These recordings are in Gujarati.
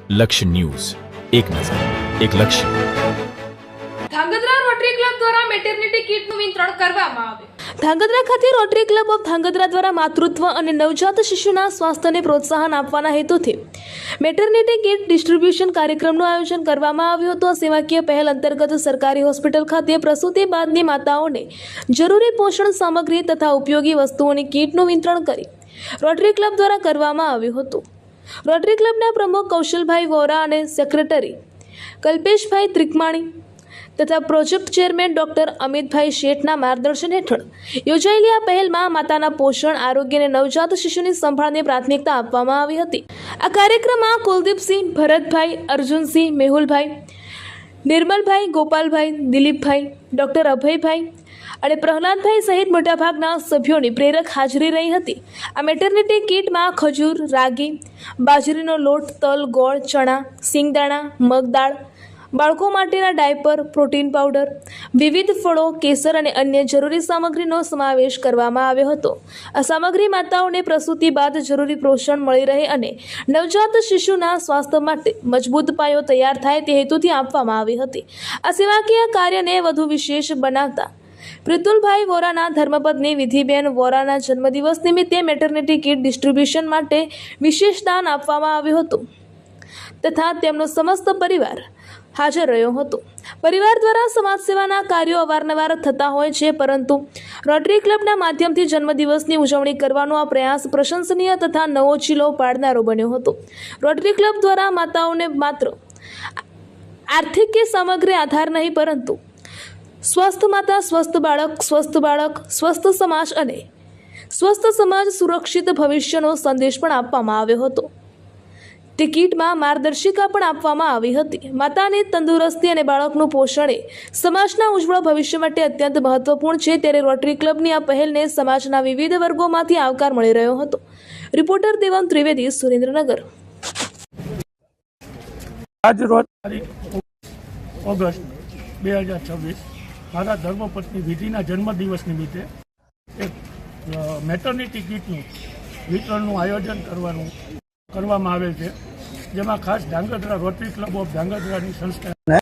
લક્ષ્ય ન્યૂઝ, એક નજર, એક લક્ષ્ય. ધાંગધ્રા રોટરી ક્લબ દ્વારા મેટર્નિટી કીટનું વિતરણ કરવામાં આવ્યું. ધાંગધ્રા ખાતે રોટરી ક્લબ ઓફ ધાંગધ્રા દ્વારા માતૃત્વ અને નવજાત શિશુના સ્વાસ્થ્યને પ્રોત્સાહન આપવાના હેતુથી મેટર્નિટી કીટ ડિસ્ટ્રીબ્યુશન કાર્યક્રમનું આયોજન કરવામાં આવ્યું હતું. આ સેવાકીય પહેલ અંતર્ગત સરકારી હોસ્પિટલ ખાતે પ્રસૂતિ બાદની માતાઓને જરૂરી પોષણ સામગ્રી તથા ઉપયોગી વસ્તુઓની કીટનું વિતરણ કરી રોટરી ક્લબ દ્વારા કરવામાં આવ્યું હતું. રોટરી ક્લબના પ્રમુખ કૌશલભાઈ વોરા અને સેક્રેટરી કલ્પેશભાઈ ત્રિકમાણી તથા પ્રોજેક્ટ ચેરમેન ડોક્ટર અમિતભાઈ શેઠના માર્ગદર્શન હેઠળ યોજાયેલી આ પહેલમાં માતાના પોષણ, આરોગ્ય અને નવજાત શિશુની સંભાળને પ્રાથમિકતા આપવામાં આવી હતી. આ કાર્યક્રમમાં કુલદીપસિંહ, ભરતભાઈ, અર્જુનસિંહ, મેહુલભાઈ, નિર્મલભાઈ, ગોપાલભાઈ, દિલીપભાઈ, ડોક્ટર અભયભાઈ અને પ્રહલાદભાઈ સહિત મોટાભાગના સભ્યોની પ્રેરક હાજરી રહી હતી. આ મેટર્નિટી કીટમાં ખજૂર, રાગી, બાજરીનો લોટ, તલ, ગોળ, ચણા, સિંગદાણા, મગદાળ, બાળકો માટેના ડાયપર, પ્રોટીન પાવડર, વિવિધ ફળો, કેસર અને અન્ય જરૂરી સામગ્રીનો સમાવેશ કરવામાં આવ્યો હતો. આ સામગ્રી માતાઓને પ્રસૂતિ બાદ જરૂરી પોષણ મળી રહે અને નવજાત શિશુના સ્વાસ્થ્ય માટે મજબૂત પાયો તૈયાર થાય તે હેતુથી આપવામાં આવી હતી. આ સેવાકીય કાર્યને વધુ વિશેષ બનાવતા પ્રિતુલભાઈ વોરાના ધર્મપત્ની વિધિબેન વોરાના જન્મદિવસ નિમિત્તે મેટર્નિટી કીટ ડિસ્ટ્રીબ્યુશન માટે વિશેષ દાન આપવામાં આવ્યું હતું તથા તેમનો સમસ્ત પરિવાર હાજર રહ્યો હતો. પરિવાર દ્વારા સમાજ સેવાના કાર્યો અવારનવાર થતા હોય છે, પરંતુ રોટરી ક્લબના માધ્યમથી જન્મદિવસની ઉજવણી કરવાનો આ પ્રયાસ પ્રશંસનીય તથા નવો ચીલો પાડનારો બન્યો હતો. રોટરી ક્લબ દ્વારા માતાઓને માત્ર આર્થિક કે સમગ્ર આધાર નહીં, પરંતુ સ્વસ્થ માતા, સ્વસ્થ બાળક, સ્વસ્થ સમાજ અને સ્વસ્થ સમાજ સુરક્ષિત ભવિષ્યનો સંદેશ પણ આપવામાં આવ્યો હતો. ટિકિટમાં માર્ગદર્શિકા પણ આપવામાં આવી હતી. માતાની તંદુરસ્તી અને બાળકનું પોષણ એ સમાજના ઉજ્જવળ ભવિષ્ય માટે અત્યંત મહત્વપૂર્ણ છે, ત્યારે રોટરી ક્લબની આ પહેલને સમાજના વિવિધ વર્ગોમાંથી આવકાર મળી રહ્યો હતો. રિપોર્ટર દેવમ ત્રિવેદી, સુરેન્દ્રનગર. આજ રોજ ઓગસ્ટ 2026 મારા ધર્મપત્ની વિધિના જન્મદિવસ નિમિત્તે એક મેટર્નિટી કીટનું વિતરણનું આયોજન કરવામાં આવેલ છે, જેમાં ખાસ ધાંગધ્રા રોટરી ક્લબ ઓફ ધાંગધ્રાની સંસ્થાને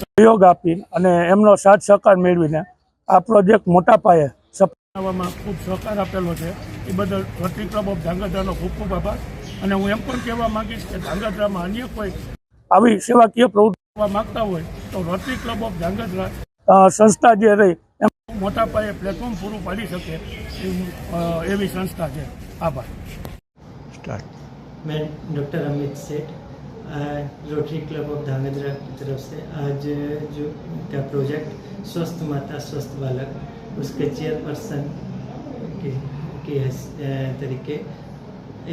સહયોગ આપી અને એમનો સાથ સહકાર મેળવીને આ પ્રોજેક્ટ મોટા પાયે સફળ બનાવવામાં ખૂબ સહકાર આપેલો છે. એ બદલ રોટરી ક્લબ ઓફ ધાંગધ્રાનો ખૂબ ખૂબ આભાર. અને હું એમ પણ કહેવા માંગીશ કે ધાંગધ્રામાં અન્ય કોઈ આવી સેવાકીય પ્રવૃત્તિ કરવા માગતા હોય તો રોટરી ક્લબ ઓફ ધાંગધ્રા સંસ્થા જે રહી એમ મોટા પાયે પ્લેટફોર્મ પૂરું પાડી શકે એવી સંસ્થા છે. આભાર. સ્ટાર્ટ. मैं डॉक्टर अमित सेठ, रोटरी क्लब ऑफ धांगध्रा की तरफ से आज जो का प्रोजेक्ट स्वस्थ माता स्वस्थ बालक, उसके चेयरपर्सन के तरीके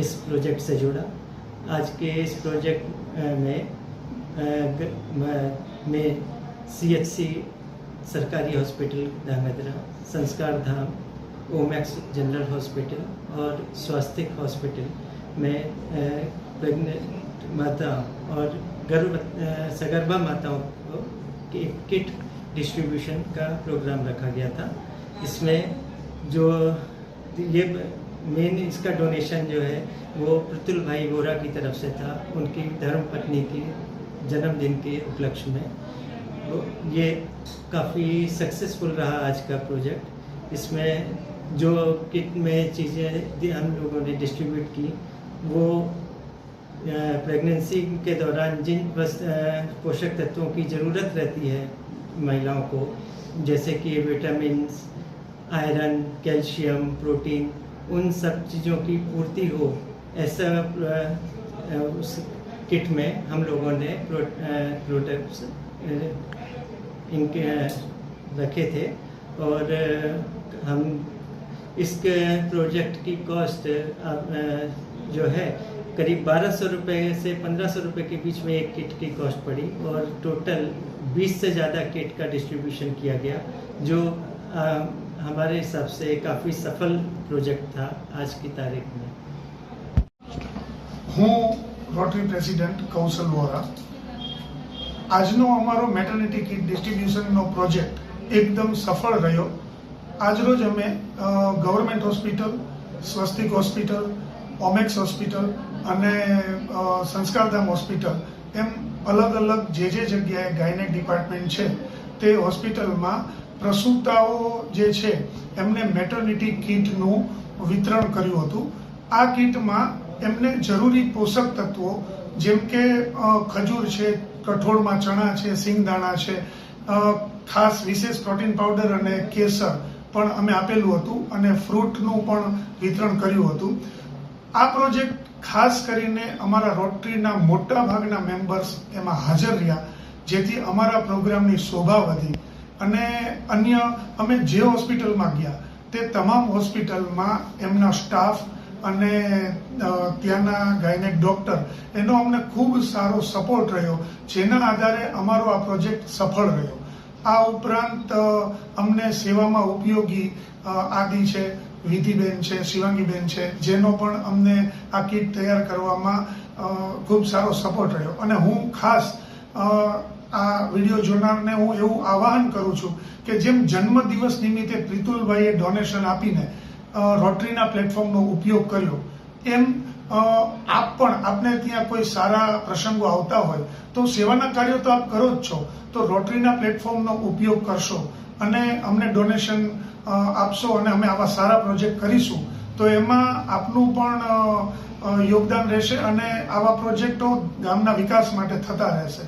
इस प्रोजेक्ट से जुड़ा. आज के इस प्रोजेक्ट में CHC सरकारी हॉस्पिटल धांगध्रा, संस्कार धाम, ओमैक्स जनरल हॉस्पिटल और स्वास्तिक हॉस्पिटल में प्रेग्नेंट माता और सगर्भा माताओं को एक किट डिस्ट्रीब्यूशन का प्रोग्राम रखा गया था. इसमें जो ये मेन इसका डोनेशन जो है वो प्रतुल भाई वोरा की तरफ से था, उनकी धर्मपत्नी की जन्मदिन के उपलक्ष्य में. ये काफ़ी सक्सेसफुल रहा आज का प्रोजेक्ट. इसमें जो किट में चीज़ें हम लोगों ने डिस्ट्रीब्यूट की वो प्रेगनेंसी के दौरान जिन पोषक तत्वों की ज़रूरत रहती है महिलाओं को, जैसे कि विटामिन्स, आयरन, कैल्शियम, प्रोटीन, उन सब चीज़ों की पूर्ति हो, ऐसा उस किट में हम लोगों ने प्रोडक्ट्स इनके रखे थे. और हम इस प्रोजेक्ट की कॉस्ट जो है करीब 1200 रुपये से 1500 रुपये के बीच में एक किट की कॉस्ट पड़ी और टोटल 20 से ज़्यादा किट का डिस्ट्रीब्यूशन किया गया, जो हमारे हिसाब से काफ़ी सफल प्रोजेक्ट था आज की तारीख में. હું રોટરી પ્રેસિડેન્ટ કૌશલ વોરા. આજનો અમારો મેટર્નિટી કિટ ડિસ્ટ્રીબ્યુશનનો પ્રોજેક્ટ એકદમ સફળ રહ્યો. આજરોજ અમે ગવર્મેન્ટ હોસ્પિટલ, સ્વસ્તિક હોસ્પિટલ, ઓમેક્સ હોસ્પિટલ અને સંસ્કારધામ હોસ્પિટલ એમ અલગ અલગ જે જગ્યાએ ગાયનેક ડિપાર્ટમેન્ટ છે તે હોસ્પિટલમાં પ્રસૂતાઓ જે છે એમને મેટર્નિટી કીટનું વિતરણ કર્યું હતું. આ કીટમાં એમને જરૂરી પોષક તત્વો જેમ કે ખજૂર છે, કઠોળમાં ચણા છે, સિંગદાણા છે, ખાસ વિશેષ પ્રોટીન પાવડર અને કેસર પણ અમે આપેલું હતું અને ફ્રૂટનું પણ વિતરણ કર્યું હતું. આ પ્રોજેક્ટ ખાસ કરીને અમારા રોટરીના મોટા ભાગના મેમ્બર્સ એમાં હાજર રહ્યા, જેથી અમારા પ્રોગ્રામની શોભા વધી અને અન્ય અમે જે હોસ્પિટલમાં ગયા તે તમામ હોસ્પિટલમાં એમના સ્ટાફ અને ત્યાંના ગાયનેક ડૉક્ટર એનો અમને ખૂબ સારો સપોર્ટ રહ્યો, જેના આધારે અમારો આ પ્રોજેક્ટ સફળ રહ્યો. આ ઉપરાંત અમને સેવામાં ઉપયોગી આદિ છે, વિધિબેન છે, શિવાંગીબેન છે, જેનો પણ અમને આ કીટ તૈયાર કરવામાં ખૂબ સારો સપોર્ટ રહ્યો. અને હું ખાસ આ વિડીયો જોનારને હું એવું આવાહન કરું છું કે જેમ જન્મદિવસ નિમિત્તે પ્રિતુલભાઈએ ડોનેશન આપીને રોટરીના પ્લેટફોર્મનો ઉપયોગ કર્યો, એમ આપ પણ આપને ત્યાં કોઈ સારા પ્રસંગો આવતા હોય તો સેવાના કાર્યો તો આપ કરો જ છો, તો રોટરીના પ્લેટફોર્મનો ઉપયોગ કરશો અને અમને ડોનેશન આપશો અને અમે આવા સારા પ્રોજેક્ટ કરીશું તો એમાં આપનું પણ યોગદાન રહેશે અને આવા પ્રોજેક્ટો ગામના વિકાસ માટે થતા રહેશે.